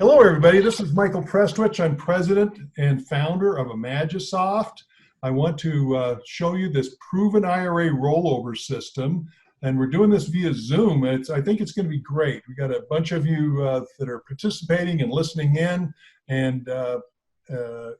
Hello, everybody. This is Michael Prestwich. I'm president and founder of ImagiSOFT. I want to show you this proven IRA rollover system, and we're doing this via Zoom. I think it's going to be great. We got a bunch of you that are participating and listening in, and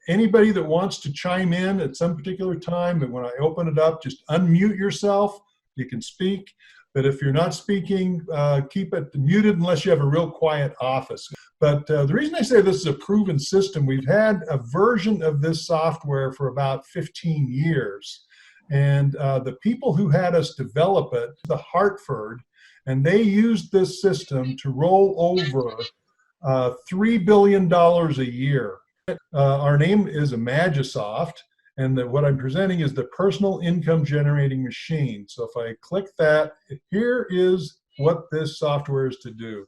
anybody that wants to chime in at some particular time, and when I open it up, just unmute yourself. You can speak, but if you're not speaking, keep it muted unless you have a real quiet office. But the reason I say this is a proven system, we've had a version of this software for about 15 years. And the people who had us develop it, the Hartford, and they used this system to roll over $3 billion a year. Our name is ImagiSOFT, and what I'm presenting is the personal income generating machine. So if I click that, here is what this software is to do.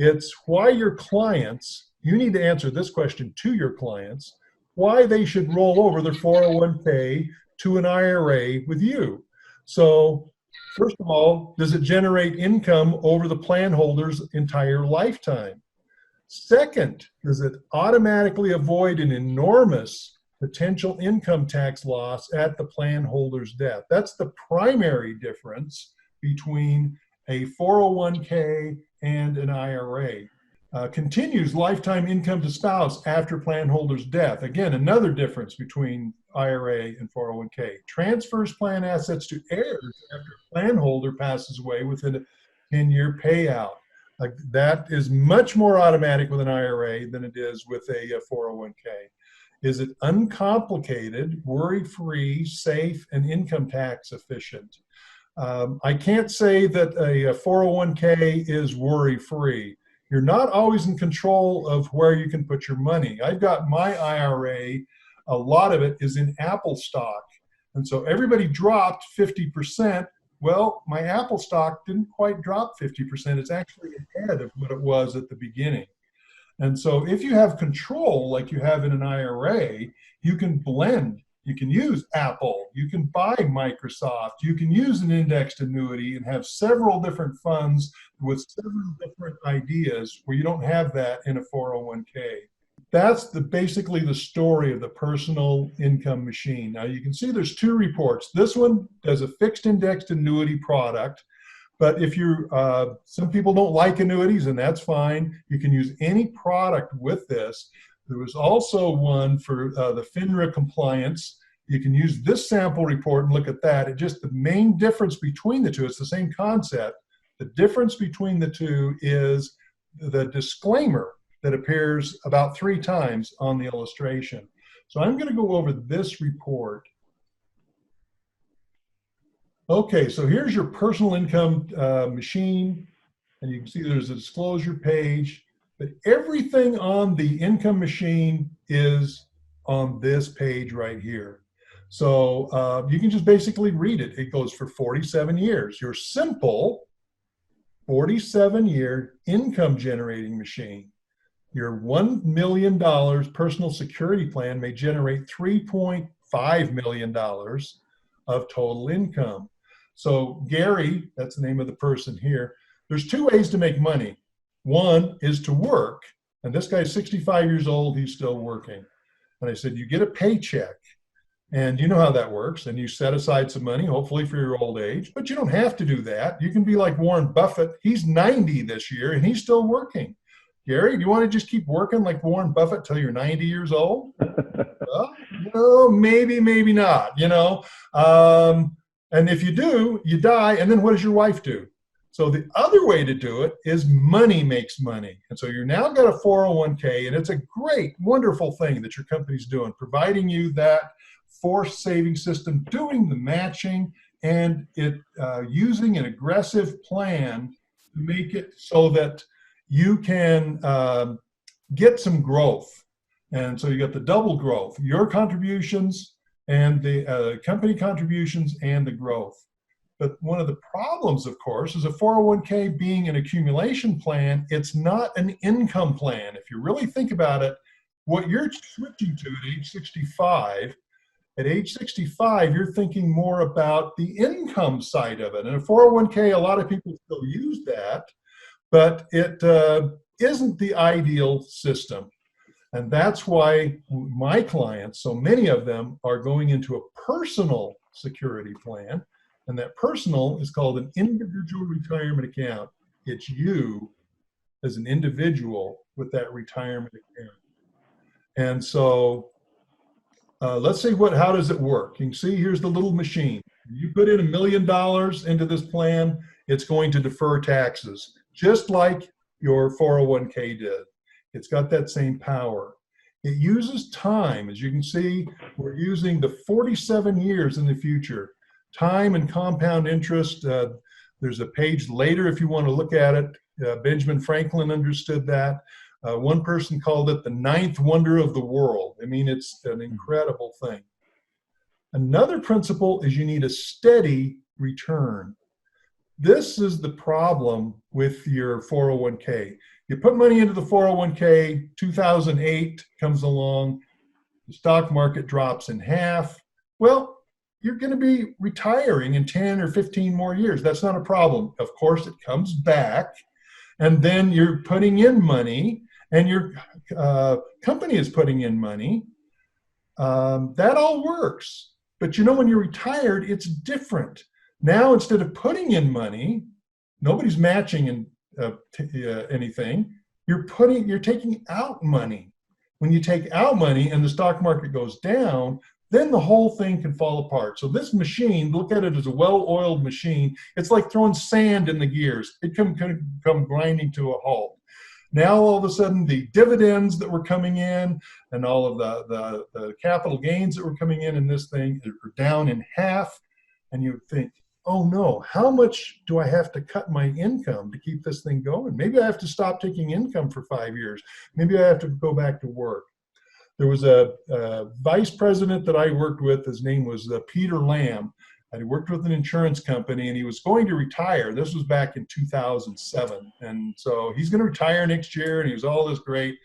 It's why your clients, you need to answer this question to your clients, why they should roll over their 401k to an IRA with you. So first of all, does it generate income over the plan holder's entire lifetime? Second, does it automatically avoid an enormous potential income tax loss at the plan holder's death? That's the primary difference between a 401k and an IRA. Continues lifetime income to spouse after plan holder's death. Again, another difference between IRA and 401k. Transfers plan assets to heirs after plan holder passes away within a 10-year payout. That is much more automatic with an IRA than it is with a 401k. Is it uncomplicated, worry-free, safe, and income tax efficient? I can't say that a 401k is worry-free. You're not always in control of where you can put your money. I've got my IRA, a lot of it is in Apple stock. And so everybody dropped 50%. Well, my Apple stock didn't quite drop 50%. It's actually ahead of what it was at the beginning. And so if you have control like you have in an IRA, you can blend. You can use Apple, you can buy Microsoft, you can use an indexed annuity and have several different funds with several different ideas where you don't have that in a 401k. That's basically the story of the personal income machine. Now you can see there's two reports. This one does a fixed indexed annuity product, but if some people don't like annuities, and that's fine. You can use any product with this. There was also one for the FINRA compliance. You can use this sample report and look at that. The main difference between the two, it's the same concept. The difference between the two is the disclaimer that appears about 3 times on the illustration. So I'm going to go over this report. Okay, so here's your personal income machine, and you can see there's a disclosure page. But everything on the income machine is on this page right here. So you can just basically read it. It goes for 47 years. Your simple 47-year income generating machine. Your $1 million personal security plan may generate $3.5 million of total income. So Gary, that's the name of the person here, there's 2 ways to make money. One is to work, and this guy's 65 years old, he's still working. And I said, you get a paycheck, and you know how that works, and you set aside some money, hopefully for your old age, but you don't have to do that. You can be like Warren Buffett. He's 90 this year, and he's still working. Gary, do you want to just keep working like Warren Buffett till you're 90 years old? Well, maybe, maybe not, and if you do, you die, and then what does your wife do? So the other way to do it is money makes money. And so you're now got a 401k, and it's a great, wonderful thing that your company's doing, providing you that forced saving system, doing the matching, and using an aggressive plan to make it so that you can get some growth. And so you got the double growth, your contributions and the company contributions and the growth. But one of the problems, of course, is a 401k being an accumulation plan. It's not an income plan. If you really think about it, what you're switching to at age 65, you're thinking more about the income side of it. And a 401k, a lot of people still use that, but isn't the ideal system. And that's why my clients, so many of them, are going into a personal security plan. And that personal is called an individual retirement account. It's you as an individual with that retirement account. And so let's see how does it work? You can see here's the little machine. You put in $1 million into this plan, it's going to defer taxes, just like your 401k did. It's got that same power. It uses time. As you can see, we're using the 47 years in the future. Time and compound interest. There's a page later if you want to look at it. Benjamin Franklin understood that. One person called it the ninth wonder of the world. I mean, it's an incredible thing. Another principle is you need a steady return. This is the problem with your 401k. You put money into the 401k, 2008 comes along, the stock market drops in half. Well, you're going to be retiring in 10 or 15 more years. That's not a problem. Of course, it comes back, and then you're putting in money, and your company is putting in money. That all works. But you know, when you're retired, it's different. Now, instead of putting in money, nobody's matching in anything. You're taking out money. When you take out money and the stock market goes down, then the whole thing can fall apart. So this machine, look at it as a well-oiled machine. It's like throwing sand in the gears. It can come grinding to a halt. Now, all of a sudden, the dividends that were coming in and all of the capital gains that were coming in this thing are down in half. And you think, oh no, how much do I have to cut my income to keep this thing going? Maybe I have to stop taking income for 5 years. Maybe I have to go back to work. There was a vice president that I worked with. His name was Peter Lamb. And he worked with an insurance company, and he was going to retire. This was back in 2007. And so he's going to retire next year, and he was all this great.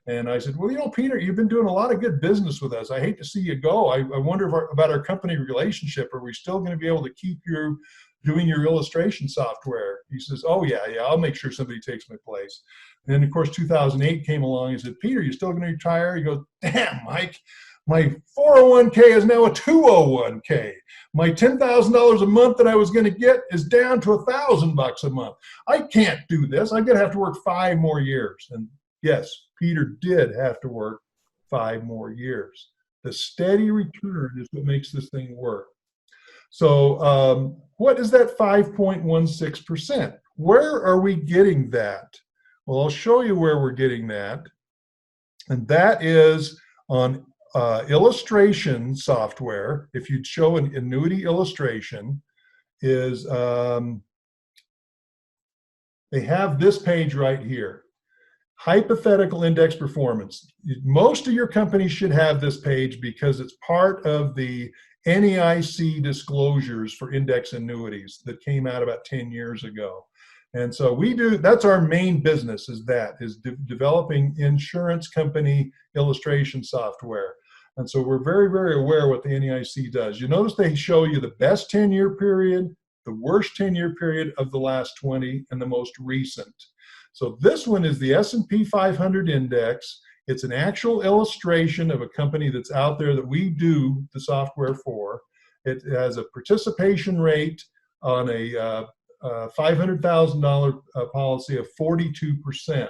And I said, well, you know, Peter, you've been doing a lot of good business with us. I hate to see you go. I wonder about our company relationship. Are we still going to be able to keep you doing your illustration software? He says, oh, yeah, I'll make sure somebody takes my place. And then, of course, 2008 came along. He said, Peter, you still going to retire? He goes, damn, Mike, my 401k is now a 201k. My $10,000 a month that I was going to get is down to $1,000 a month. I can't do this. I'm going to have to work 5 more years. And yes, Peter did have to work 5 more years. The steady return is what makes this thing work. So what is that 5.16%? Where are we getting that? Well, I'll show you where we're getting that. And that is on illustration software. If you'd show an annuity illustration, is they have this page right here. Hypothetical index performance. Most of your companies should have this page because it's part of the NAIC disclosures for index annuities that came out about 10 years ago. And so that's our main business, is developing insurance company illustration software. And so we're very, very aware what the NAIC does. You notice they show you the best 10-year period, the worst 10-year period of the last 20, and the most recent. So this one is the S&P 500 index. It's an actual illustration of a company that's out there that we do the software for. It has a participation rate on a $500,000 policy of 42%.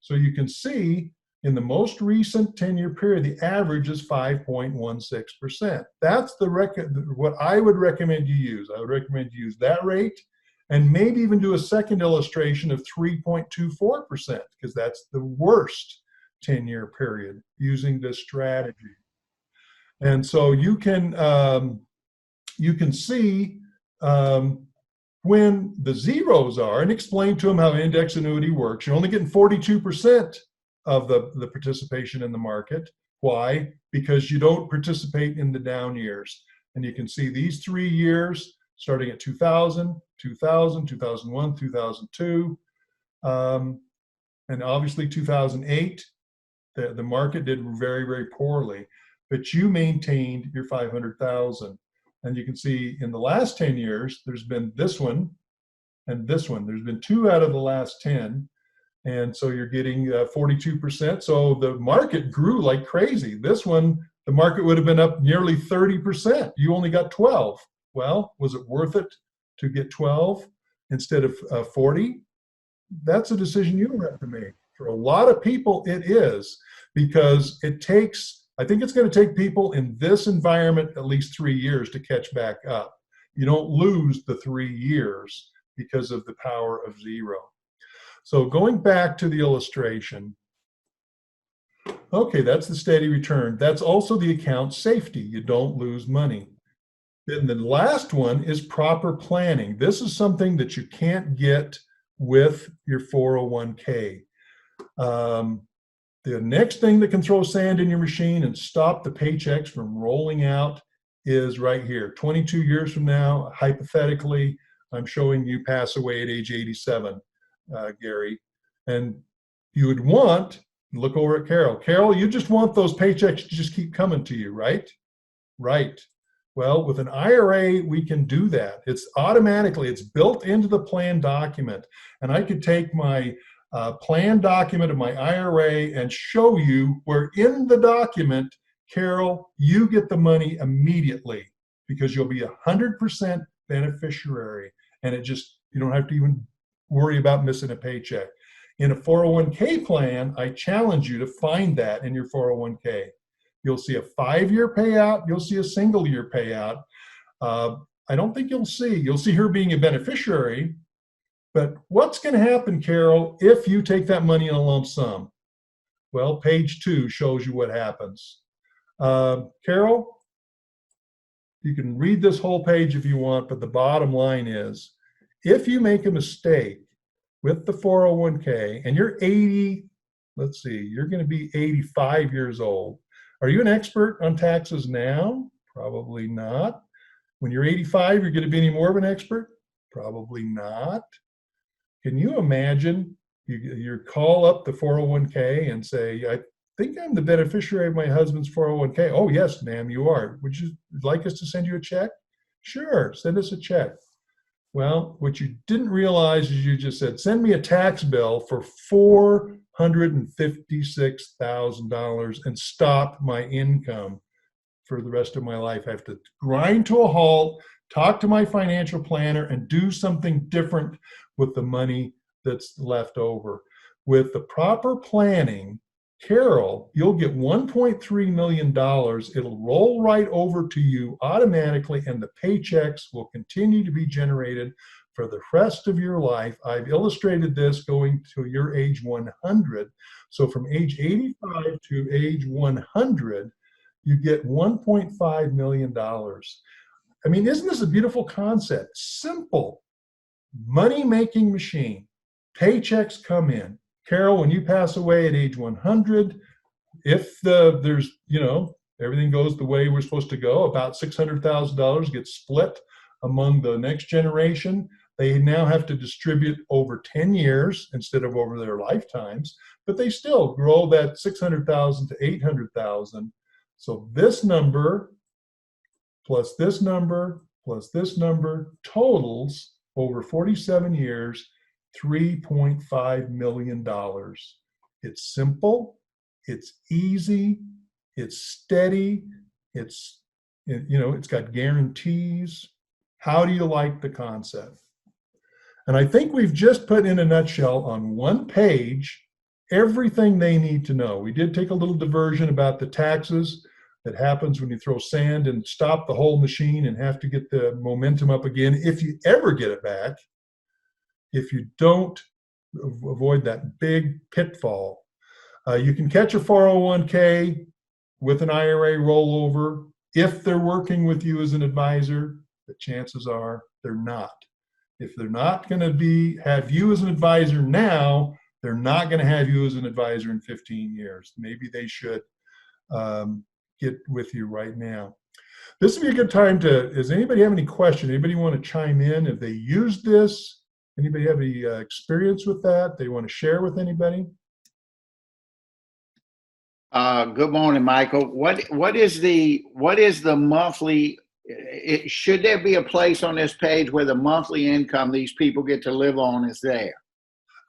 So you can see in the most recent 10-year period, the average is 5.16%. That's what I would recommend you use. I would recommend you use that rate, and maybe even do a second illustration of 3.24%, because that's the worst 10-year period using this strategy. And so you can see when the zeros are, and explain to them how index annuity works. You're only getting 42% of the participation in the market. Why? Because you don't participate in the down years. And you can see these 3 years, starting at 2000, 2000, 2001, 2002, and obviously 2008, the market did very, very poorly, but you maintained your 500,000. And you can see in the last 10 years, there's been this one and this one. There's been 2 out of the last 10. And so you're getting 42%. So the market grew like crazy. This one, the market would have been up nearly 30%. You only got 12. Well, was it worth it to get 12 instead of 40? That's a decision you have to make. For a lot of people, it is, because it takes, I think it's going to take people in this environment at least 3 years to catch back up. You don't lose the 3 years because of the power of zero. So going back to the illustration, okay, that's the steady return. That's also the account safety. You don't lose money. Then the last one is proper planning. This is something that you can't get with your 401k. The next thing that can throw sand in your machine and stop the paychecks from rolling out is right here. 22 years from now, hypothetically, I'm showing you pass away at age 87. Gary, and you would want, look over at Carol. Carol, you just want those paychecks to just keep coming to you, right? Right. Well, with an IRA, we can do that. It's automatically, it's built into the plan document. And I could take my plan document of my IRA and show you where in the document, Carol, you get the money immediately because you'll be 100% beneficiary. And it just, you don't have to even worry about missing a paycheck. In a 401k plan, I challenge you to find that in your 401k. You'll see a 5-year payout. You'll see a single-year payout. I don't think you'll see her being a beneficiary. But what's going to happen, Carol, if you take that money in a lump sum? Well, page 2 shows you what happens. Carol, you can read this whole page if you want, but the bottom line is, if you make a mistake with the 401k and you're 80, let's see, you're going to be 85 years old. Are you an expert on taxes now? Probably not. When you're 85, you're going to be any more of an expert? Probably not. Can you imagine you call up the 401k and say, I think I'm the beneficiary of my husband's 401k. Oh, yes, ma'am, you are. Would you like us to send you a check? Sure, send us a check. Well, what you didn't realize is you just said, send me a tax bill for $456,000 and stop my income for the rest of my life. I have to grind to a halt, talk to my financial planner, and do something different with the money that's left over. With the proper planning, Carol, you'll get $1.3 million. It'll roll right over to you automatically, and the paychecks will continue to be generated for the rest of your life. I've illustrated this going to your age 100. So from age 85 to age 100, you get $1.5 million. I mean, isn't this a beautiful concept? Simple money-making machine. Paychecks come in. Carol, when you pass away at age 100, if there's, everything goes the way we're supposed to go, about $600,000 gets split among the next generation. They now have to distribute over 10 years instead of over their lifetimes, but they still grow that 600,000 to 800,000. So this number plus this number plus this number totals over 47 years, $3.5 million. It's simple, it's easy, it's steady, it's got guarantees. How do you like the concept? And I think we've just put in a nutshell on one page everything they need to know. We did take a little diversion about the taxes that happens when you throw sand and stop the whole machine and have to get the momentum up again if you ever get it back. If you don't avoid that big pitfall, you can catch a 401k with an IRA rollover if they're working with you as an advisor. The chances are they're not. If they're not going to have you as an advisor now, they're not going to have you as an advisor in 15 years. Maybe they should get with you right now. This would be a good time does anybody have any questions? Anybody want to chime in? If they used this, anybody have any experience with that they want to share with anybody? Good morning, Michael. What is the monthly? Should there be a place on this page where the monthly income these people get to live on is there?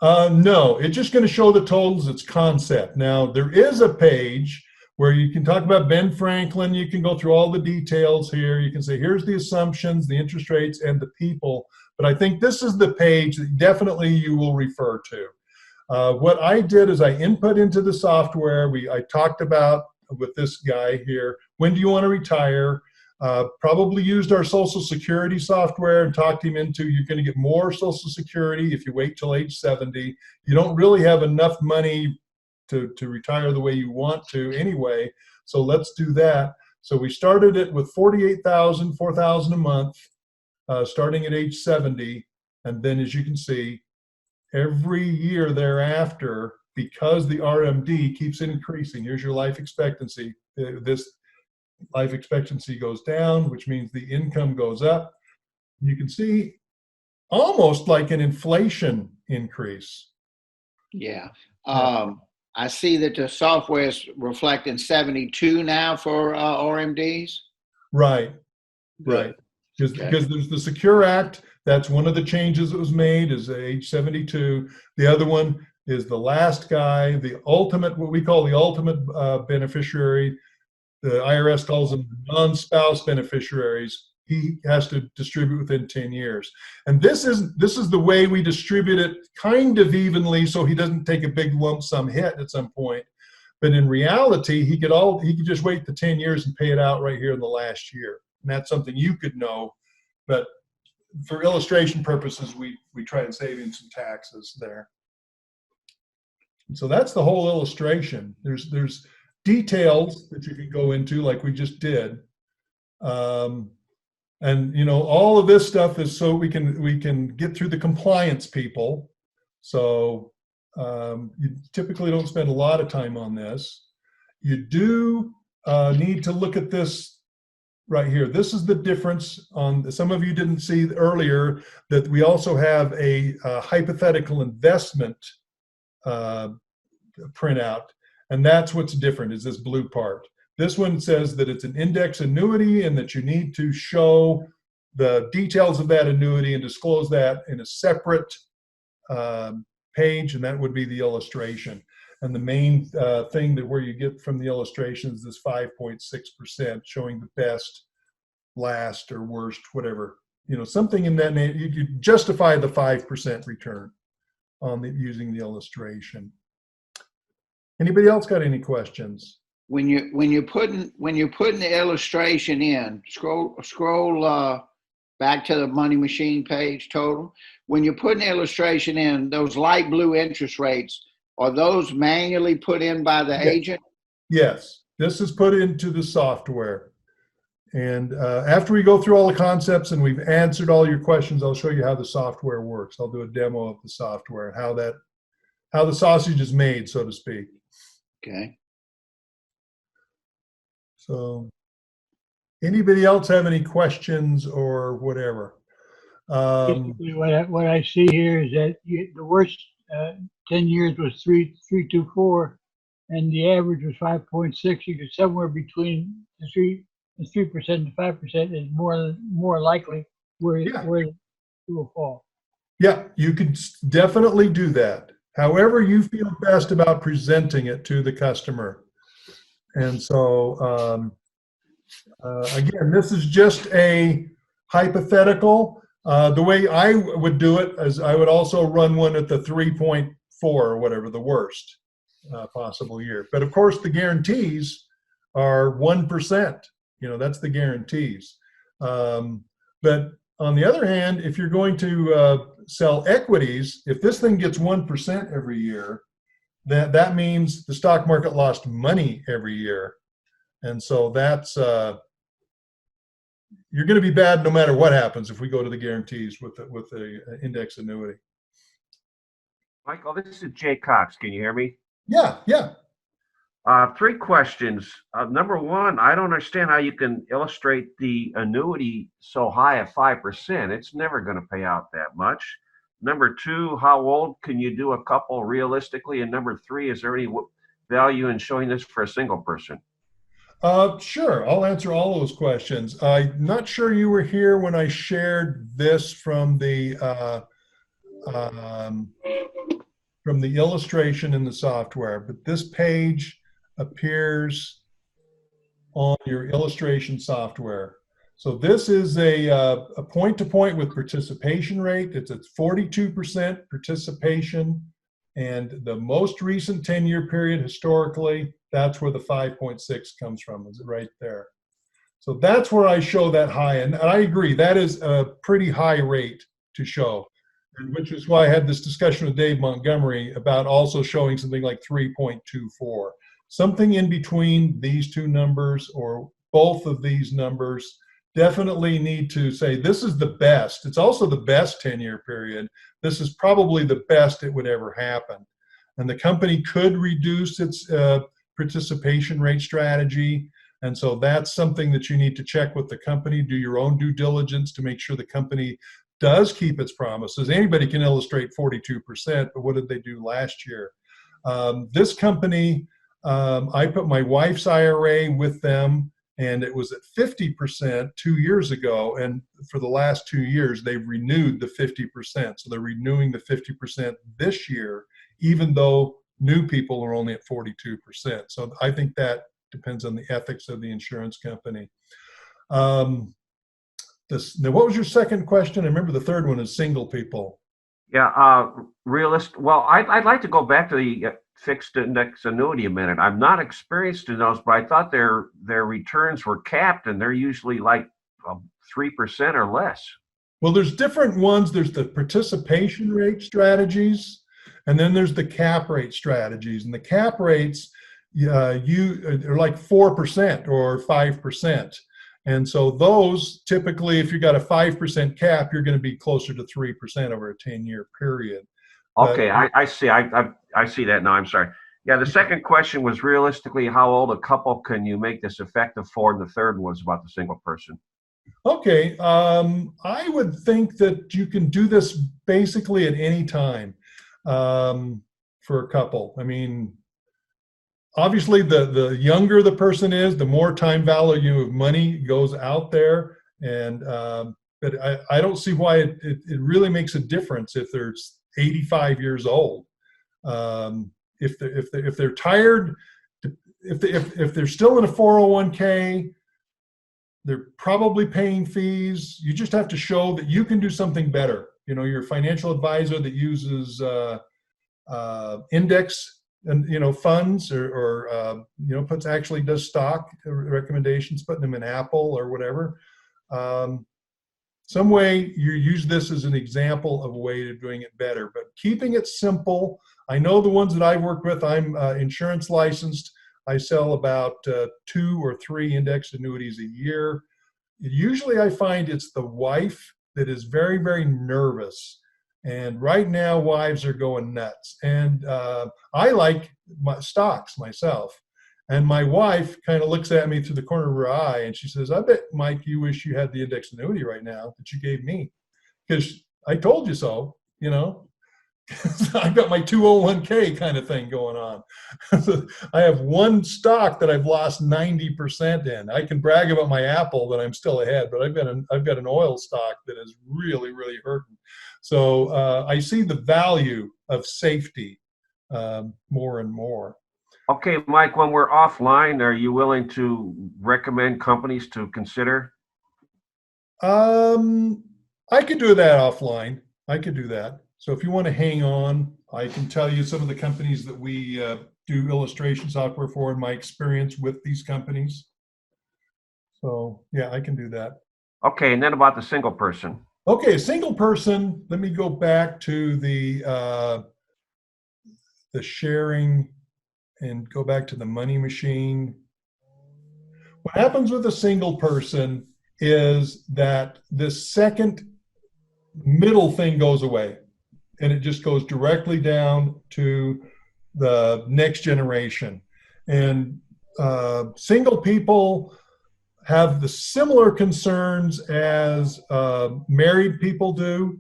No, it's just going to show the totals. It's concept. Now, there is a page where you can talk about Ben Franklin. You can go through all the details here. You can say, here's the assumptions, the interest rates, and the people. But I think this is the page that definitely you will refer to. What I did is I input into the software. I talked about with this guy here, when do you want to retire? Probably used our Social Security software and talked him into, you're going to get more Social Security if you wait till age 70. You don't really have enough money to retire the way you want to anyway, so let's do that. So we started it with $48,000, $4,000 a month, starting at age 70, and then as you can see, every year thereafter, because the RMD keeps increasing, here's your life expectancy. This life expectancy goes down, which means the income goes up. You can see almost like an inflation increase. Yeah. I see that the software is reflecting 72 now for RMDs. Right, Good. right. Because there's the Secure Act. That's one of the changes that was made is age 72. The other one is the last guy, the ultimate, what we call the ultimate beneficiary. The IRS calls them non-spouse beneficiaries. He has to distribute within 10 years. And this is the way we distribute it kind of evenly so he doesn't take a big lump sum hit at some point. But in reality, he could just wait the 10 years and pay it out right here in the last year. And that's something you could know. But for illustration purposes, we try and save him some taxes there. And so that's the whole illustration. There's details that you can go into like we just did. And you know, all of this stuff is so we can get through the compliance people. So you typically don't spend a lot of time on this. You do need to look at this right here. This is the difference on, some of you didn't see earlier that we also have a hypothetical investment printout. And that's what's different, is this blue part. This one says that it's an index annuity and that you need to show the details of that annuity and disclose that in a separate page, and that would be the illustration. And the main thing that where you get from the illustration is this 5.6% showing the best, last, or worst, whatever. You know, something in that name, you justify the 5% return on using the illustration. Anybody else got any questions? When you're putting the illustration in, scroll back to the Money Machine page total. When you're putting the illustration in, those light blue interest rates, are those manually put in by the agent? Yes, this is put into the software. And after we go through all the concepts and we've answered all your questions, I'll show you how the software works. I'll do a demo of the software and how the sausage is made, so to speak. Okay. So anybody else have any questions or whatever? Basically, what I see here is that the worst 10 years was 3.24, and the average was 5.6. You could somewhere between the 3% and 5% is more likely where it will fall. Yeah, you could definitely do that. However you feel best about presenting it to the customer. And so, again, this is just a hypothetical. The way I would do it is I would also run one at the 3.4 or whatever, the worst possible year. But of course, the guarantees are 1%. You know, that's the guarantees. But on the other hand, if you're going to sell equities, if this thing gets 1% every year, that means the stock market lost money every year. And so that's, you're going to be bad no matter what happens if we go to the guarantees with the index annuity. Michael, this is Jay Cox. Can you hear me? Yeah, yeah. 3 questions. Number one, I don't understand how you can illustrate the annuity so high at 5%. It's never going to pay out that much. Number 2, how old can you do a couple realistically? And number 3, is there any value in showing this for a single person? Sure, I'll answer all those questions. I'm not sure you were here when I shared this from the from the illustration in the software, but this page appears on your illustration software. So this is a point-to-point with participation rate. It's at 42% participation, and the most recent 10-year period historically, that's where the 5.6 comes from, is it right there. So that's where I show that high, and I agree, that is a pretty high rate to show, and which is why I had this discussion with Dave Montgomery about also showing something like 3.24. Something in between these two numbers or both of these numbers definitely need to say this is the best. It's also the best 10-year period. This is probably the best it would ever happen. And the company could reduce its participation rate strategy. And so that's something that you need to check with the company, do your own due diligence to make sure the company does keep its promises. Anybody can illustrate 42%, but what did they do last year? This company, I put my wife's IRA with them, and it was at 50% 2 years ago. And for the last 2 years, they've renewed the 50%. So they're renewing the 50% this year, even though new people are only at 42%. So I think that depends on the ethics of the insurance company. Now, what was your second question? I remember the third one is single people. Yeah, well, I'd like to go back to the fixed index annuity a minute. I'm not experienced in those, but I thought their returns were capped, and they're usually like 3% or less. Well, there's different ones. There's the participation rate strategies, and then there's the cap rate strategies. And the cap rates, are like 4% or 5%. And so those typically, if you got a 5% cap, you're going to be closer to 3% over a 10-year period. Okay, I see. I see that now. I'm sorry. Yeah, the second question was realistically, how old a couple can you make this effective for? And the third one was about the single person. Okay, I would think that you can do this basically at any time for a couple. I mean, obviously, the younger the person is, the more time value of money goes out there. And but I don't see why it really makes a difference if they're 85 years old. If they're tired, if they're still in a 401k, they're probably paying fees. You just have to show that you can do something better. You know, your financial advisor that uses index and funds or actually does stock recommendations, putting them in Apple or whatever. Some way you use this as an example of a way to doing it better, but keeping it simple. I know the ones that I've worked with, I'm insurance licensed. I sell about 2 or 3 index annuities a year. Usually I find it's the wife that is very, very nervous. And right now, wives are going nuts. And I like my stocks myself. And my wife kind of looks at me through the corner of her eye and she says, I bet, Mike, you wish you had the index annuity right now that you gave me. Because I told you so, I've got my 201k kind of thing going on. I have one stock that I've lost 90% in. I can brag about my Apple that I'm still ahead, but I've got an oil stock that is really, really hurting. So I see the value of safety more and more. Okay, Mike, when we're offline, are you willing to recommend companies to consider? I could do that offline. I could do that. So if you want to hang on, I can tell you some of the companies that we do illustration software for and my experience with these companies. So yeah, I can do that. Okay, and then about the single person. Okay, a single person, let me go back to the sharing and go back to the money machine. What happens with a single person is that this second middle thing goes away and it just goes directly down to the next generation. And single people have the similar concerns as married people do,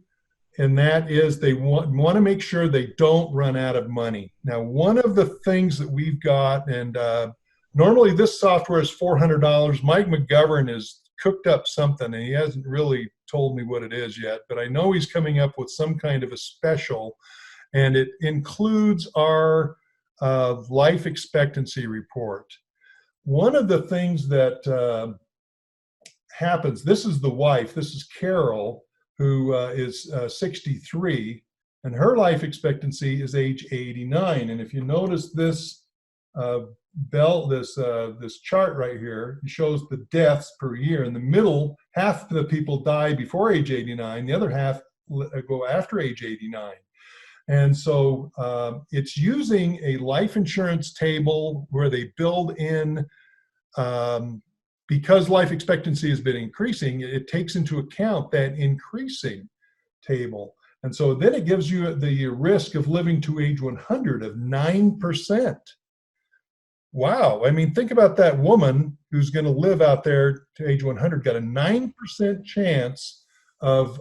and that is they want to make sure they don't run out of money. Now, one of the things that we've got, and normally this software is $400. Mike McGovern has cooked up something, and he hasn't really told me what it is yet, but I know he's coming up with some kind of a special, and it includes our life expectancy report. One of the things that happens, this is the wife, this is Carol, who is 63, and her life expectancy is age 89. And if you notice this this chart right here, it shows the deaths per year. In the middle, half of the people die before age 89, the other half go after age 89. And so it's using a life insurance table where they build in, because life expectancy has been increasing, it takes into account that increasing table. And so then it gives you the risk of living to age 100 of 9%. Wow. I mean, think about that woman who's going to live out there to age 100, got a 9% chance of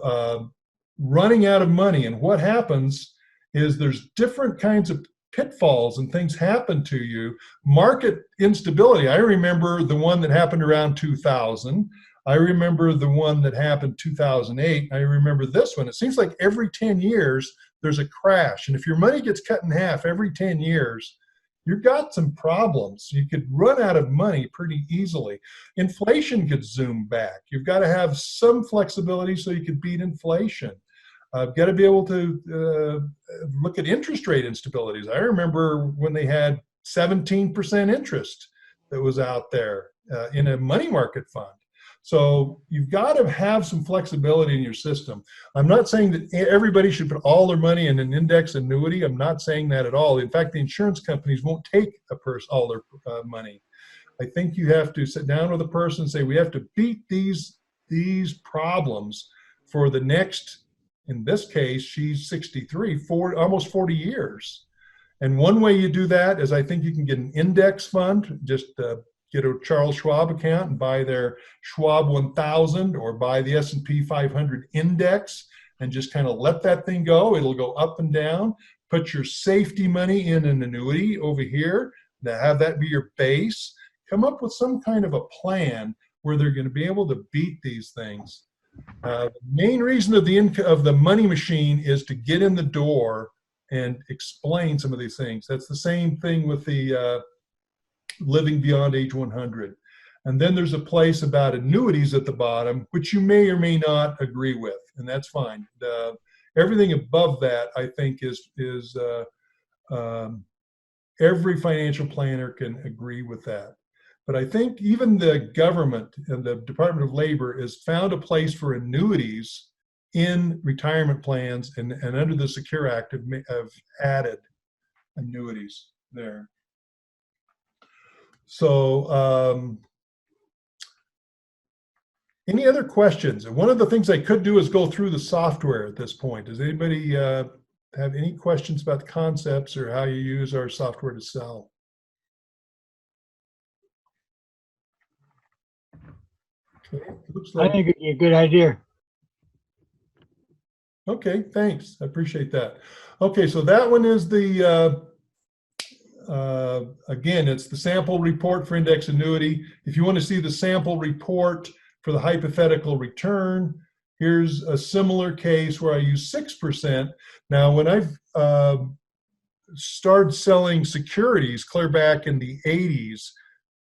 running out of money. And what happens is there's different kinds of pitfalls and things happen to you. Market instability. I remember the one that happened around 2000. I remember the one that happened 2008. I remember this one. It seems like every 10 years there's a crash. And if your money gets cut in half every 10 years, you've got some problems. You could run out of money pretty easily. Inflation could zoom back. You've got to have some flexibility so you could beat inflation. I've got to be able to look at interest rate instabilities. I remember when they had 17% interest that was out there in a money market fund. So you've got to have some flexibility in your system. I'm not saying that everybody should put all their money in an index annuity. I'm not saying that at all. In fact, the insurance companies won't take all their money. I think you have to sit down with a person and say, we have to beat these problems for the next, in this case, she's 63, almost 40 years. And one way you do that is I think you can get an index fund, just get a Charles Schwab account and buy their Schwab 1000 or buy the S&P 500 index and just kind of let that thing go. It'll go up and down. Put your safety money in an annuity over here, have that be your base. Come up with some kind of a plan where they're going to be able to beat these things. The main reason of the money machine is to get in the door and explain some of these things. That's the same thing with the living beyond age 100. And then there's a place about annuities at the bottom, which you may or may not agree with, and that's fine. Everything above that, I think, is every financial planner can agree with that. But I think even the government and the Department of Labor has found a place for annuities in retirement plans, and under the Secure Act have added annuities there. So any other questions? And one of the things I could do is go through the software at this point. Does anybody have any questions about the concepts or how you use our software to sell? Okay, looks like, I think it'd be a good idea. okay, thanks. I appreciate that. Okay, so that one is the again, it's the sample report for index annuity. If you want to see the sample report for the hypothetical return, here's a similar case where I use 6%. Now, when I've started selling securities clear back in the 80s,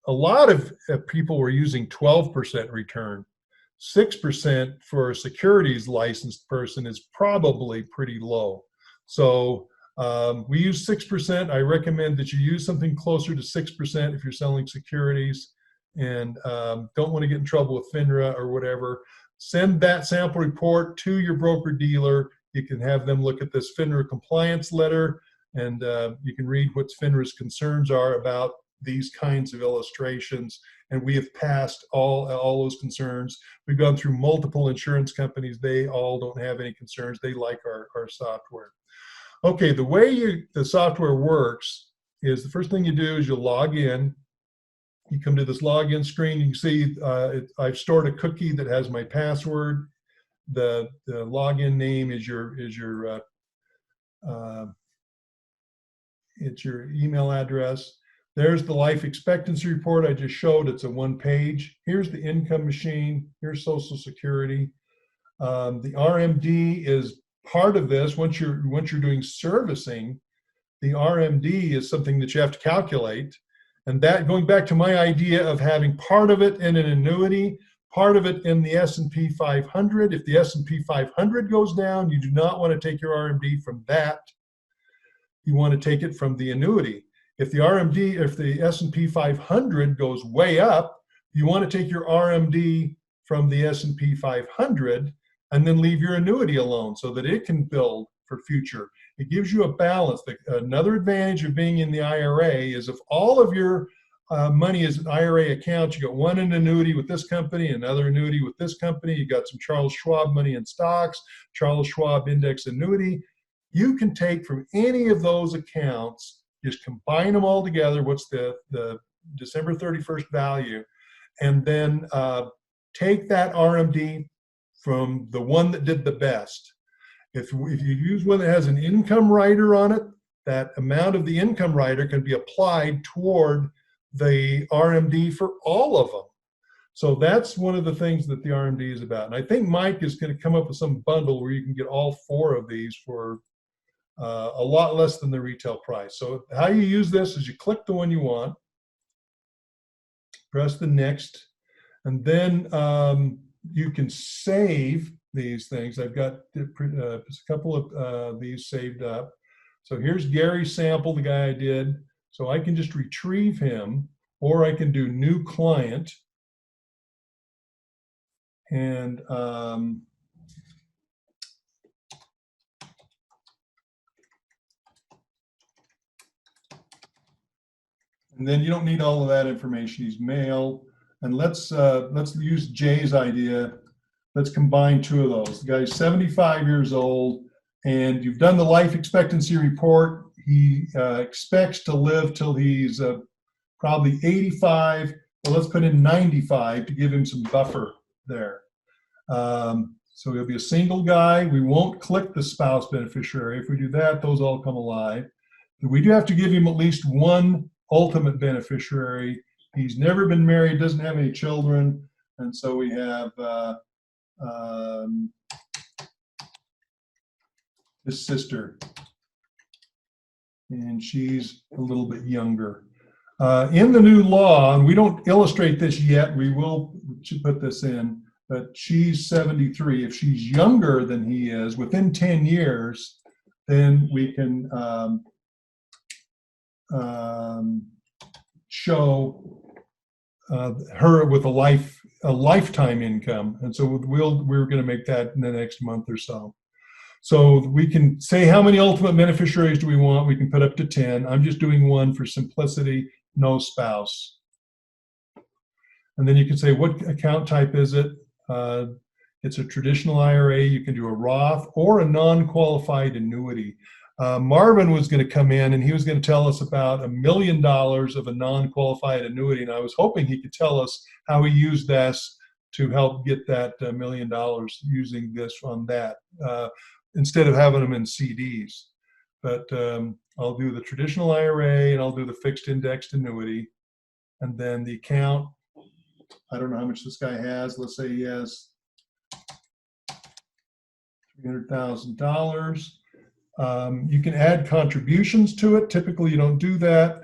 a lot of people were using 12% return. 6% for a securities licensed person is probably pretty low. So we use 6%. I recommend that you use something closer to 6% if you're selling securities and don't want to get in trouble with FINRA or whatever. Send that sample report to your broker dealer. You can have them look at this FINRA compliance letter, and you can read what FINRA's concerns are about these kinds of illustrations. And we have passed all those concerns. We've gone through multiple insurance companies. They all don't have any concerns. They like our software. Okay, the way the software works is the first thing you do is you log in. You come to this login screen. You can see I've stored a cookie that has my password. The login name is it's your email address. There's the life expectancy report I just showed. It's a one page. Here's the income machine. Here's Social Security. The RMD is part of this, once you're doing servicing, the RMD is something that you have to calculate. And that, going back to my idea of having part of it in an annuity, part of it in the S&P 500. If the S&P 500 goes down, you do not want to take your RMD from that. You want to take it from the annuity. If the S&P 500 goes way up, you want to take your RMD from the S&P 500 and then leave your annuity alone so that it can build for future. It gives you a balance. Another advantage of being in the IRA is if all of your money is in IRA accounts, you got one in annuity with this company, another annuity with this company, you got some Charles Schwab money in stocks, Charles Schwab index annuity. You can take from any of those accounts, just combine them all together, what's the December 31st value, and then take that RMD from the one that did the best. If you use one that has an income rider on it, that amount of the income rider can be applied toward the RMD for all of them. So that's one of the things that the RMD is about. And I think Mike is going to come up with some bundle where you can get all four of these for a lot less than the retail price. So how you use this is you click the one you want, press the next, and then you can save these things. I've got a couple of these saved up. So here's Gary's sample, the guy I did. So I can just retrieve him, or I can do new client. And then you don't need all of that information. He's male. And let's use Jay's idea. Let's combine two of those. The guy's 75 years old, and you've done the life expectancy report. He expects to live till he's probably 85. Well, let's put in 95 to give him some buffer there. So he'll be a single guy. We won't click the spouse beneficiary. If we do that, those all come alive. We do have to give him at least one ultimate beneficiary. He's never been married, doesn't have any children, and so we have his sister, and she's a little bit younger. In the new law, and we don't illustrate this yet, we should put this in, but she's 73. If she's younger than he is, within 10 years, then we can show her with a lifetime income. And so we're going to make that in the next month or so. So we can say how many ultimate beneficiaries do we want. We can put up to 10. I'm just doing one for simplicity, no spouse. And then you can say, what account type is it? It's a traditional IRA. You can do a Roth or a non-qualified annuity. Marvin was going to come in and he was going to tell us about $1 million of a non-qualified annuity. And I was hoping he could tell us how he used this to help get that $1 million using this on that, instead of having them in CDs. But I'll do the traditional IRA and I'll do the fixed indexed annuity. And then the account, I don't know how much this guy has. Let's say he has $300,000. You can add contributions to it. Typically, you don't do that,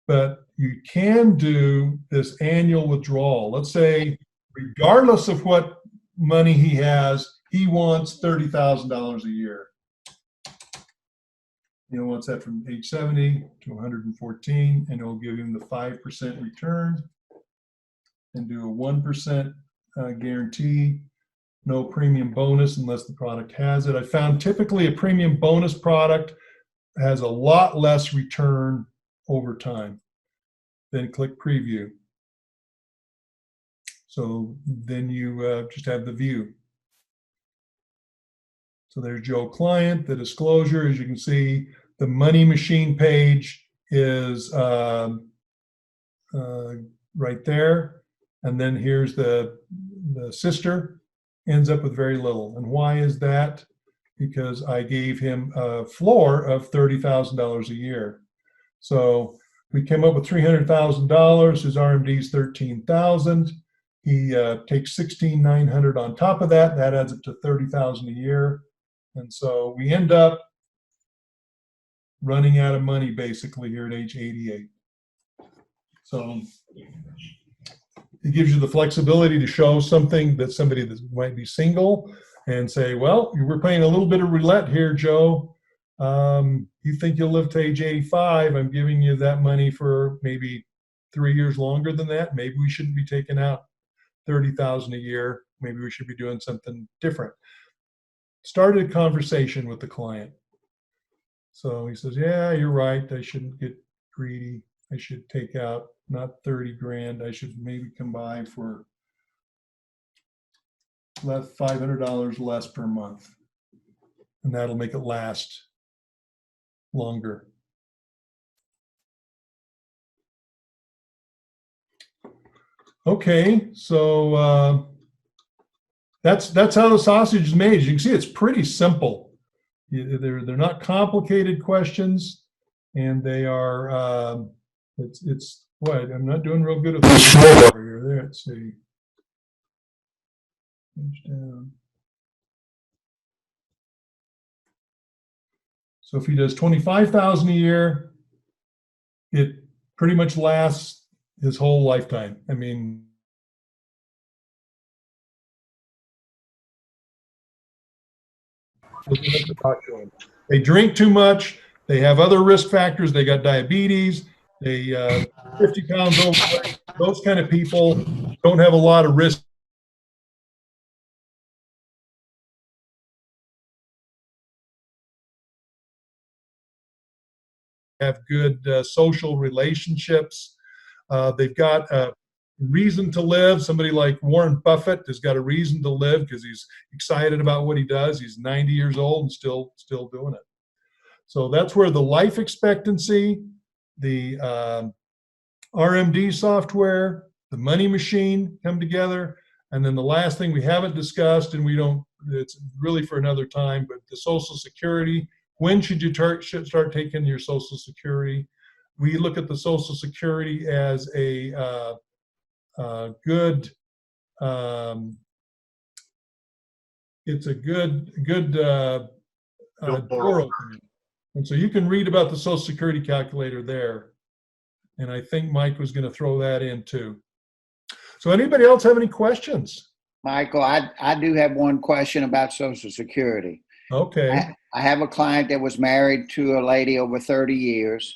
but you can do this annual withdrawal. Let's say, regardless of what money he has, he wants $30,000 a year. He wants that from age 70 to 114, and it'll give him the 5% return and do a 1% guarantee. No premium bonus unless the product has it. I found typically a premium bonus product has a lot less return over time. Then click preview. So then you just have the view. So there's Joe Client, the disclosure. As you can see, the Money Machine page is right there. And then here's the sister. Ends up with very little. And why is that? Because I gave him a floor of $30,000 a year. So we came up with $300,000. His RMD is $13,000. He takes $16,900 on top of that. That adds up to $30,000 a year. And so we end up running out of money basically here at age 88. So it gives you the flexibility to show something that somebody that might be single and say, well, we're playing a little bit of roulette here, Joe. You think you'll live to age 85. I'm giving you that money for maybe 3 years longer than that. Maybe we shouldn't be taking out $30,000 a year. Maybe we should be doing something different. Started a conversation with the client. So he says, yeah, you're right. I shouldn't get greedy. I should take out not 30 grand. I should maybe come by for $500 less per month. And that'll make it last longer. Okay, so that's how the sausage is made. As you can see, it's pretty simple. They're not complicated questions, and they are. It's what I'm not doing real good at this over here. There, let's see. Page down. So if he does 25,000 a year, it pretty much lasts his whole lifetime. I mean, they drink too much. They have other risk factors. They got diabetes. They 50 pounds overweight. Those kind of people don't have a lot of risk. Have good social relationships. They've got a reason to live. Somebody like Warren Buffett has got a reason to live because he's excited about what he does. He's 90 years old and still doing it. So that's where the life expectancy, the RMD software, the money machine come together. And then the last thing we haven't discussed, and it's really for another time, but the Social Security. When should you start taking your Social Security? We look at the Social Security as a good, it's a good door opener. And so you can read about the Social Security calculator there. And I think Mike was going to throw that in too. So anybody else have any questions? Michael, I do have one question about Social Security. Okay. I have a client that was married to a lady over 30 years.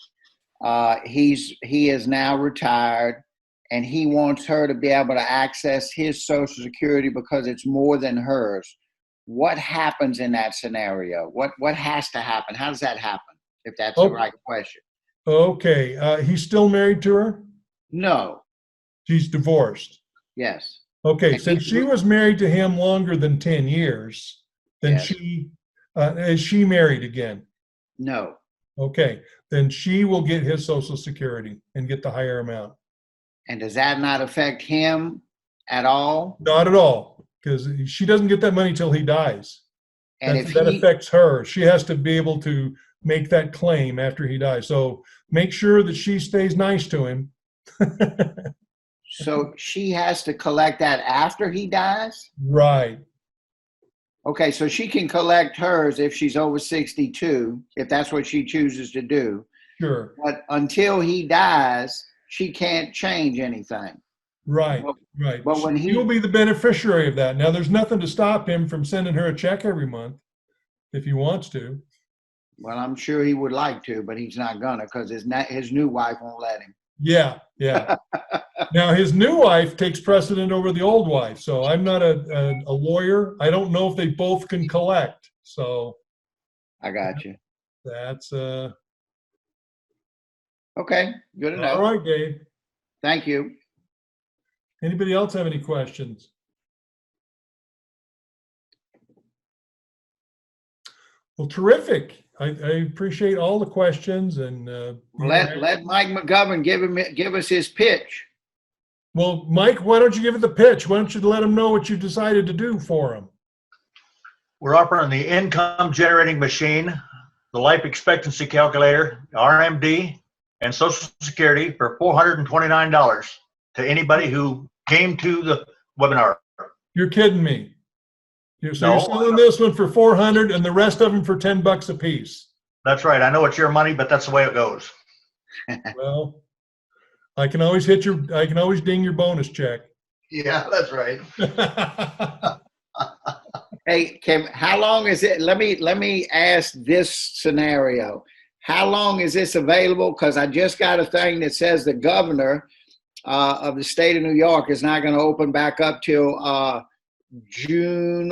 He is now retired, and he wants her to be able to access his Social Security because it's more than hers. What happens in that scenario? What has to happen? How does that happen, if that's the right question? Okay. He's still married to her? No. She's divorced? Yes. Okay. Since she was married to him longer than 10 years, then yes. Is she married again? No. Okay. Then she will get his Social Security and get the higher amount. And does that not affect him at all? Not at all, because she doesn't get that money till he dies. And that affects her. She has to be able to make that claim after he dies. So make sure that she stays nice to him. So she has to collect that after he dies? Right. Okay, so she can collect hers if she's over 62, if that's what she chooses to do. Sure. But until he dies, she can't change anything. Right, right. But when he will be the beneficiary of that. Now, there's nothing to stop him from sending her a check every month if he wants to. Well, I'm sure he would like to, but he's not gonna because his new wife won't let him. Yeah, yeah. Now, his new wife takes precedent over the old wife. So I'm not a lawyer. I don't know if they both can collect. So I got you. That's okay. Good enough. All right, Dave. Thank you. Anybody else have any questions? Well, terrific. I appreciate all the questions, and let Mike McGovern give us his pitch. Well, Mike, why don't you give it the pitch? Why don't you let him know what you decided to do for him? We're offering the income generating machine, the life expectancy calculator, RMD, and Social Security for $429 to anybody who came to the webinar. You're kidding me. So you're selling this one for 400 and the rest of them for 10 bucks a piece. That's right. I know it's your money, but that's the way it goes. Well, I can always ding your bonus check. Yeah, that's right. Hey, Kim, how long is it? Let me ask this scenario. How long is this available? Because I just got a thing that says the governor of the state of New York is not going to open back up till June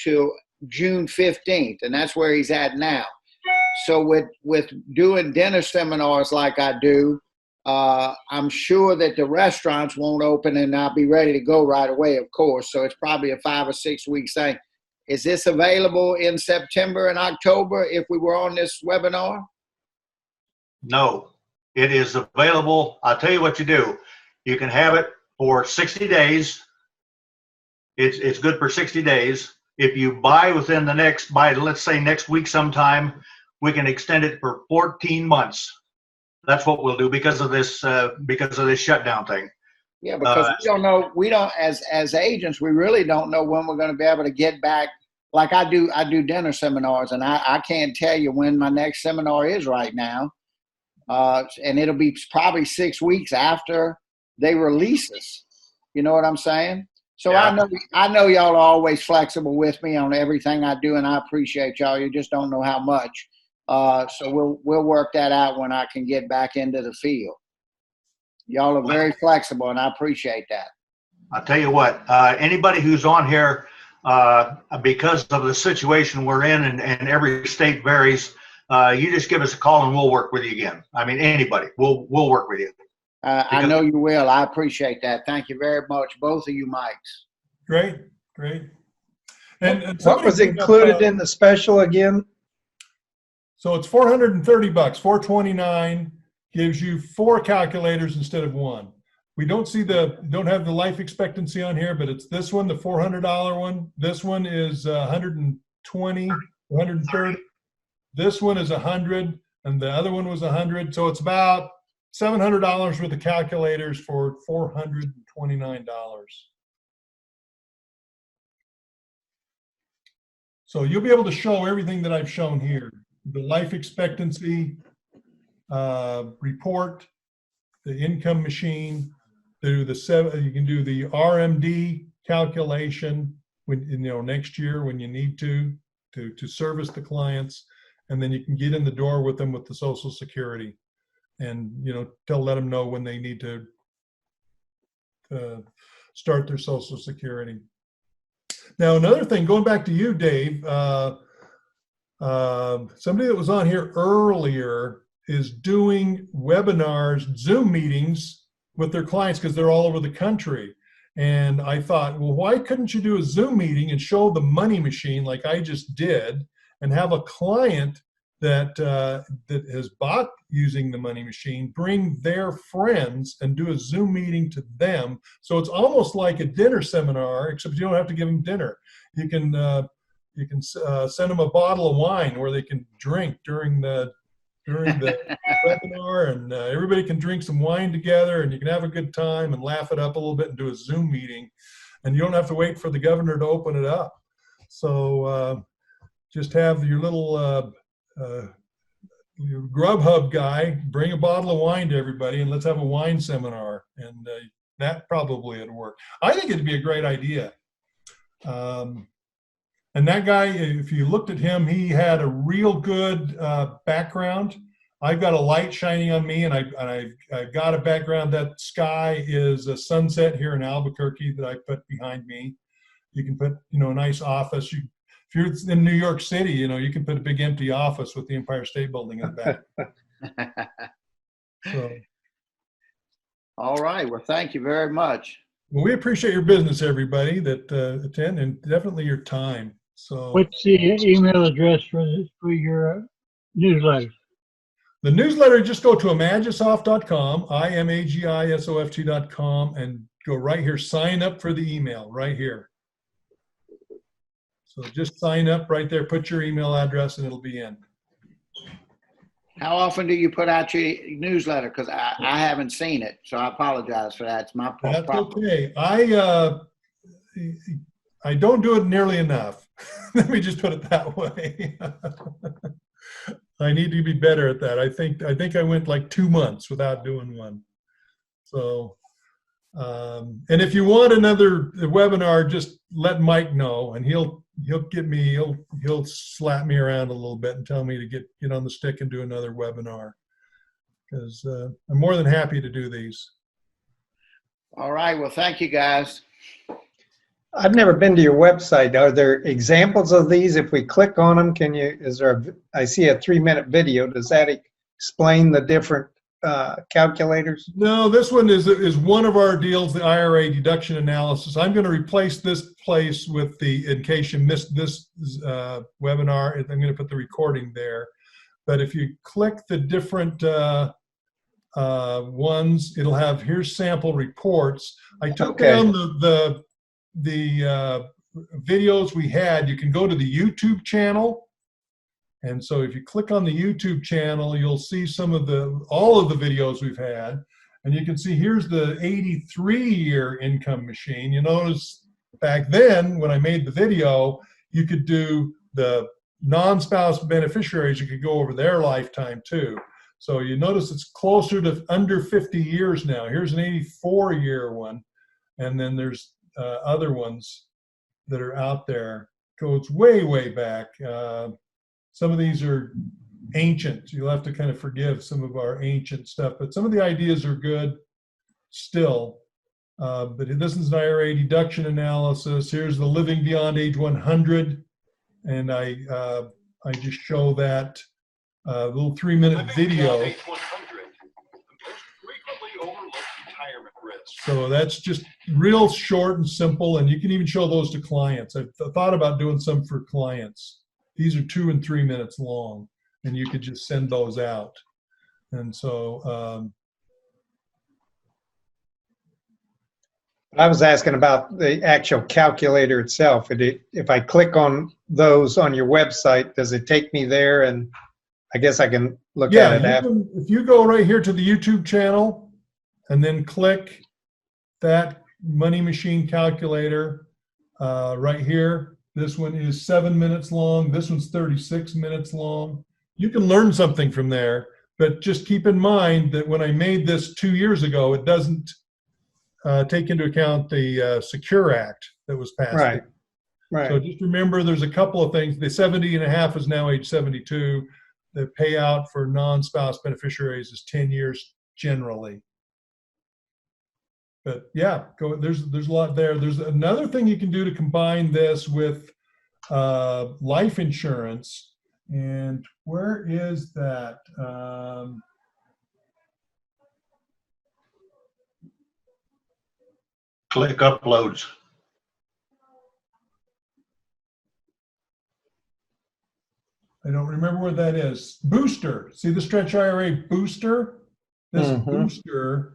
15th, and that's where he's at now. So with doing dinner seminars like I do, I'm sure that the restaurants won't open and I'll be ready to go right away, of course. So it's probably a 5 or 6 week thing. Is this available in September and October if we were on this webinar? No, it is available. I'll tell you what you do. You can have it for 60 days. It's good for 60 days. If you buy within let's say next week sometime, we can extend it for 14 months. That's what we'll do because of this shutdown thing. Yeah, because we don't as agents, we really don't know when we're going to be able to get back. Like I do dinner seminars, and I can't tell you when my next seminar is right now. And it'll be probably 6 weeks after they release us. You know what I'm saying? So yeah. I know y'all are always flexible with me on everything I do, and I appreciate y'all. You just don't know how much. So we'll work that out when I can get back into the field. Y'all are very flexible, and I appreciate that. I'll tell you what, anybody who's on here, because of the situation we're in and every state varies, you just give us a call and we'll work with you again. I mean, anybody, we'll work with you. I know you will. I appreciate that. Thank you very much, both of you Mikes. Great. And what was included in the special again? So it's $430, $429 gives you 4 calculators instead of 1. We don't have the life expectancy on here, but it's this one, the $400 one. This one is 120, 130. This one is 100, and the other one was 100. So it's about $700 worth of calculators for $429. So you'll be able to show everything that I've shown here. The life expectancy report, the income machine, you can do the RMD calculation next year when you need to service the clients, and then you can get in the door with them with the Social Security, and let them know when they need to start their Social Security. Now, another thing, going back to you, Dave, somebody that was on here earlier is doing webinars, Zoom meetings with their clients because they're all over the country. And I thought, well, why couldn't you do a Zoom meeting and show the money machine like I just did, and have a client that has bought using the money machine bring their friends and do a Zoom meeting to them? So it's almost like a dinner seminar, except you don't have to give them dinner. You can send them a bottle of wine where they can drink during the webinar, and everybody can drink some wine together, and you can have a good time and laugh it up a little bit and do a Zoom meeting, and you don't have to wait for the governor to open it up. So just have your little your Grubhub guy bring a bottle of wine to everybody, and let's have a wine seminar, and that probably would work. I think it'd be a great idea. And that guy, if you looked at him, he had a real good background. I've got a light shining on me, and I've got a background. That sky is a sunset here in Albuquerque that I put behind me. You can put, a nice office. If you're in New York City, you can put a big empty office with the Empire State Building in the back. So. All right. Well, thank you very much. Well, we appreciate your business, everybody that attend, and definitely your time. So, what's the email address for your newsletter? The newsletter, just go to ImagiSOFT.com, ImagiSOFT.com, and go right here. Sign up for the email right here. So just sign up right there. Put your email address, and it'll be in. How often do you put out your newsletter? Because I haven't seen it, so I apologize for that. It's my problem. That's okay. I don't do it nearly enough. Let me just put it that way. I need to be better at that. I think I went like 2 months without doing one. So, and if you want another webinar, just let Mike know, and he'll get me. He'll slap me around a little bit and tell me to get on the stick and do another webinar, because I'm more than happy to do these. All right. Well, thank you, guys. I've never been to your website. Are there examples of these? If we click on them, I see a 3-minute video. Does that explain the different calculators? No, this one is one of our deals, the IRA deduction analysis. I'm going to replace this place with in case you missed this webinar, I'm going to put the recording there. But if you click the different ones, it'll have, here's sample reports. I took down the videos we had. You can go to the YouTube channel. And so if you click on the YouTube channel, you'll see all of the videos we've had. And you can see here's the 83-year income machine. You notice back then when I made the video, you could do the non-spouse beneficiaries. You could go over their lifetime too. So you notice it's closer to under 50 years now. Here's an 84-year one. And then there's other ones that are out there. Goes way, way back. Some of these are ancient. You'll have to kind of forgive some of our ancient stuff, but some of the ideas are good still. But this is an IRA deduction analysis. Here's the living beyond age 100. And I just show that little 3-minute video. So that's just real short and simple, and you can even show those to clients. I've thought about doing some for clients. These are 2 and 3 minutes long, and you could just send those out. And so I was asking about the actual calculator itself. If I click on those on your website, does it take me there? And I guess I can look at it after. If you go right here to the YouTube channel and then click that money machine calculator right here. This one is 7 minutes long. This one's 36 minutes long. You can learn something from there, but just keep in mind that when I made this 2 years ago, it doesn't take into account the Secure Act that was passed. Right. Right. So just remember, there's a couple of things. The 70 and a half is now age 72. The payout for non-spouse beneficiaries is 10 years generally. But yeah, there's a lot there. There's another thing you can do to combine this with life insurance. And where is that? Click uploads. I don't remember where that is. Booster. See the Stretch IRA booster? This booster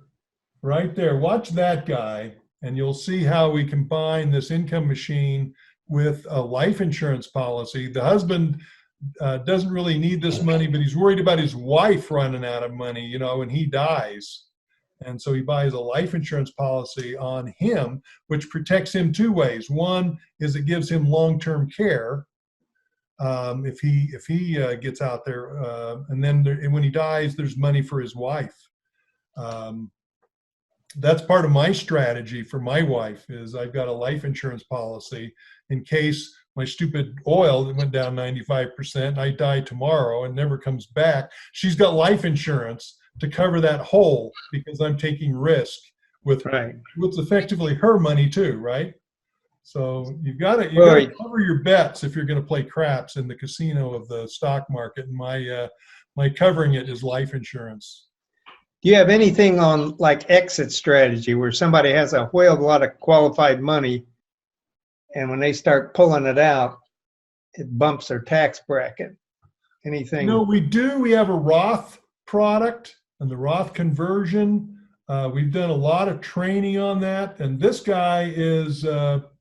right there. Watch that guy, and you'll see how we combine this income machine with a life insurance policy. The husband doesn't really need this money, but he's worried about his wife running out of money, you know, when he dies. And so he buys a life insurance policy on him, which protects him 2 ways. One is it gives him long-term care if he gets out there, and then when he dies, there's money for his wife. That's part of my strategy for my wife. Is I've got a life insurance policy in case my stupid oil that went down 95%, I die tomorrow and never comes back. She's got life insurance to cover that hole because I'm taking risk with what's effectively her money too, right? So you've got to cover your bets if you're going to play craps in the casino of the stock market. And my covering it is life insurance. Do you have anything on like exit strategy where somebody has a whale of a lot of qualified money, and when they start pulling it out, it bumps their tax bracket? Anything? No, we do. We have a Roth product and the Roth conversion. We've done a lot of training on that. And this guy is,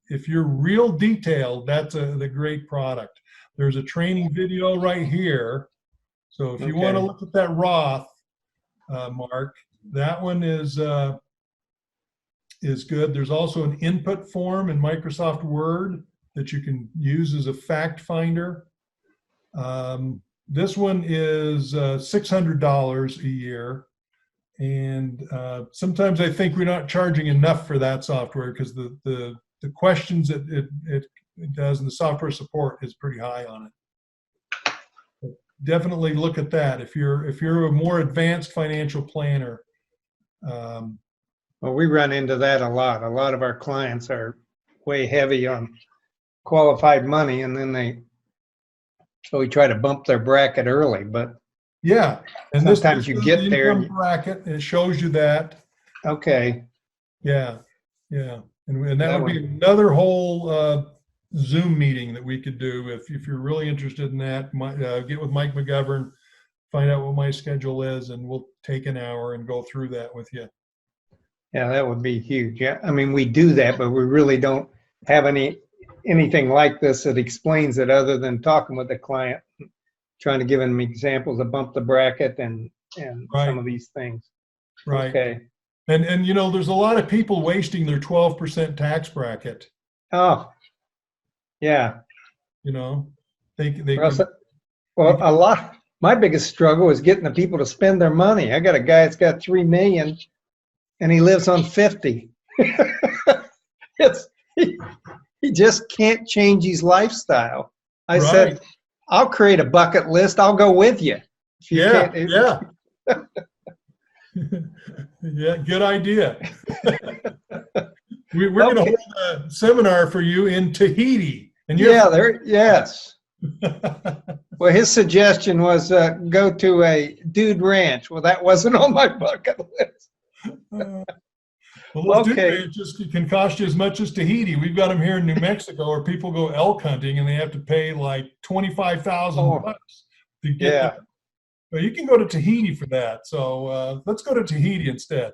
if you're real detailed, that's the great product. There's a training video right here. So if you want to look at that Roth, Mark, that one is is good. There's also an input form in Microsoft Word that you can use as a fact finder. This one is $600 a year. And sometimes I think we're not charging enough for that software because the questions it does and the software support is pretty high on it. But definitely look at that if you're a more advanced financial planner. Well, we run into that a lot. A lot of our clients are way heavy on qualified money, and then so we try to bump their bracket early, but Yeah, and sometimes this you is get the there. income bracket, and it shows you that. Okay. Yeah, yeah, and that That would be another whole Zoom meeting that we could do if you're really interested in that. Get with Mike McGovern, find out what my schedule is, and we'll take an hour and go through that with you. Yeah, that would be huge. Yeah, I mean, we do that, but we really don't have anything like this that explains it other than talking with the client, trying to give them examples of bump the bracket and Right. some of these things. Right. Okay. And you know, there's a lot of people wasting their 12% tax bracket. Oh, yeah. You know, they Well, can, a lot. My biggest struggle is getting the people to spend their money. I got a guy that's got $3 million, and he lives on 50. He just can't change his lifestyle. I Right. said, I'll create a bucket list. I'll go with you. If you yeah, can't- yeah. Yeah, good idea. We're going to Okay. hold a seminar for you in Tahiti. And Yes. Well, his suggestion was go to a dude ranch. Well, that wasn't on my bucket list. well, those dude Okay. ranches can cost you as much as Tahiti. We've got them here in New Mexico where people go elk hunting and they have to pay like $25,000 to get Yeah. them. But you can go to Tahiti for that. So let's go to Tahiti instead.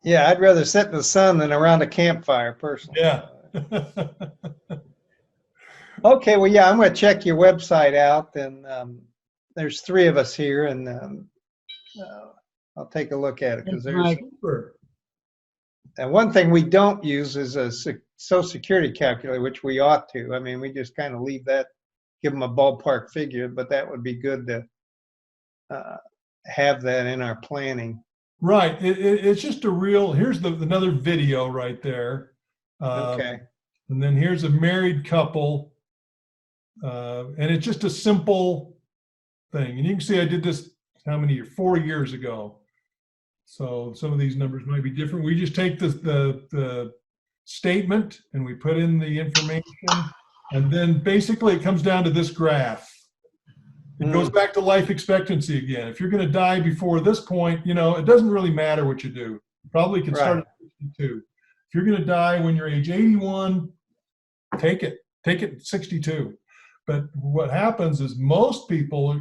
Yeah, I'd rather sit in the sun than around a campfire, personally. Yeah. Okay, well, yeah, I'm going to check your website out, and there's 3 of us here, and I'll take a look at it because Thanks, there's. Mike. Super. And one thing we don't use is a Social Security calculator, which we ought to. I mean, we just kind of leave that, give them a ballpark figure, but that would be good to have that in our planning. Right. It's just a real, here's another video right there. Okay. And then here's a married couple. And it's just a simple thing. And you can see I did this, how many years? 4 years ago. So some of these numbers might be different. We just take the statement and we put in the information. And then basically it comes down to this graph. It goes back to life expectancy again. If you're going to die before this point, you know, it doesn't really matter what you do. Probably can start at 62. If you're going to die when you're age 81, take it at 62. But what happens is most people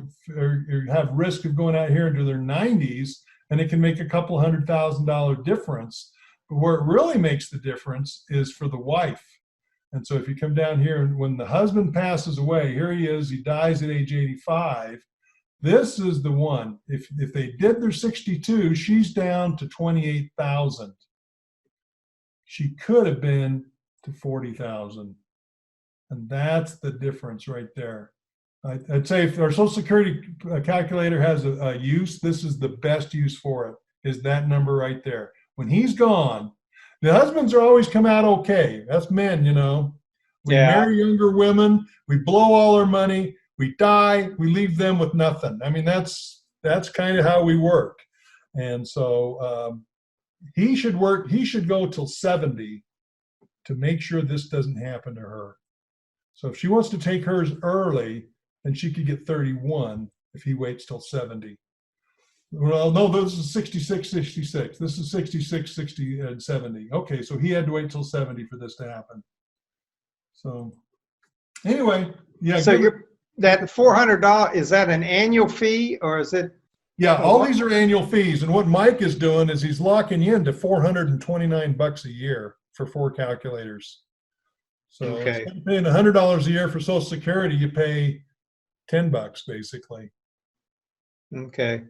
have risk of going out here into their 90s, and it can make a couple $100,000 difference. But where it really makes the difference is for the wife. And so if you come down here and when the husband passes away, here he is, he dies at age 85. This is the one. If they did their 62, she's down to 28,000. She could have been to 40,000. And that's the difference right there. I'd say if our Social Security calculator has a use, this is the best use for it, is that number right there. When he's gone, the husbands are always come out okay. That's men, you know. We marry younger women, we blow all our money, we die, we leave them with nothing. I mean, that's kind of how we work. And so he should go till 70 to make sure this doesn't happen to her. So if she wants to take hers early, then she could get 31 if he waits till 70. Well, no, this is 66, 66. This is 66, 60, and 70. Okay, so he had to wait till 70 for this to happen. So anyway, yeah. So that $400, is that an annual fee or is it? Yeah, all these are annual fees. And what Mike is doing is he's locking you into $429 a year for 4 calculators. So instead of paying $100 a year for Social Security, you pay $10 basically. Okay.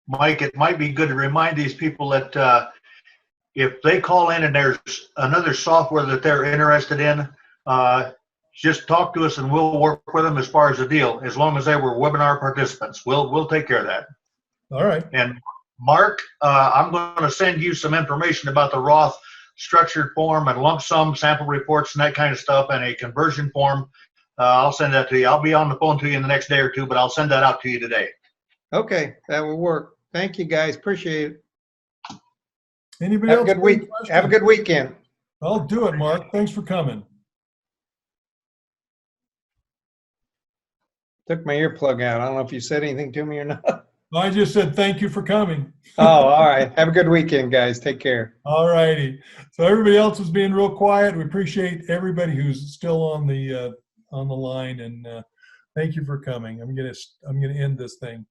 Mike, it might be good to remind these people that if they call in and there's another software that they're interested in, just talk to us and we'll work with them as far as the deal. As long as they were webinar participants, we'll take care of that. All right. And Mark, I'm going to send you some information about the Roth structured form and lump sum sample reports and that kind of stuff, and a conversion form. I'll send that to you. I'll be on the phone to you in the next day or two, but I'll send that out to you today. Okay, that will work. Thank you, guys. Appreciate it. Anybody Have a else? good week. Have a good weekend. I'll do it, Mark. Thanks for coming. Took my earplug out. I don't know if you said anything to me or not. I just said thank you for coming. Oh, all right. Have a good weekend, guys. Take care. All righty. So everybody else was being real quiet. We appreciate everybody who's still on the line, and thank you for coming. I'm gonna end this thing.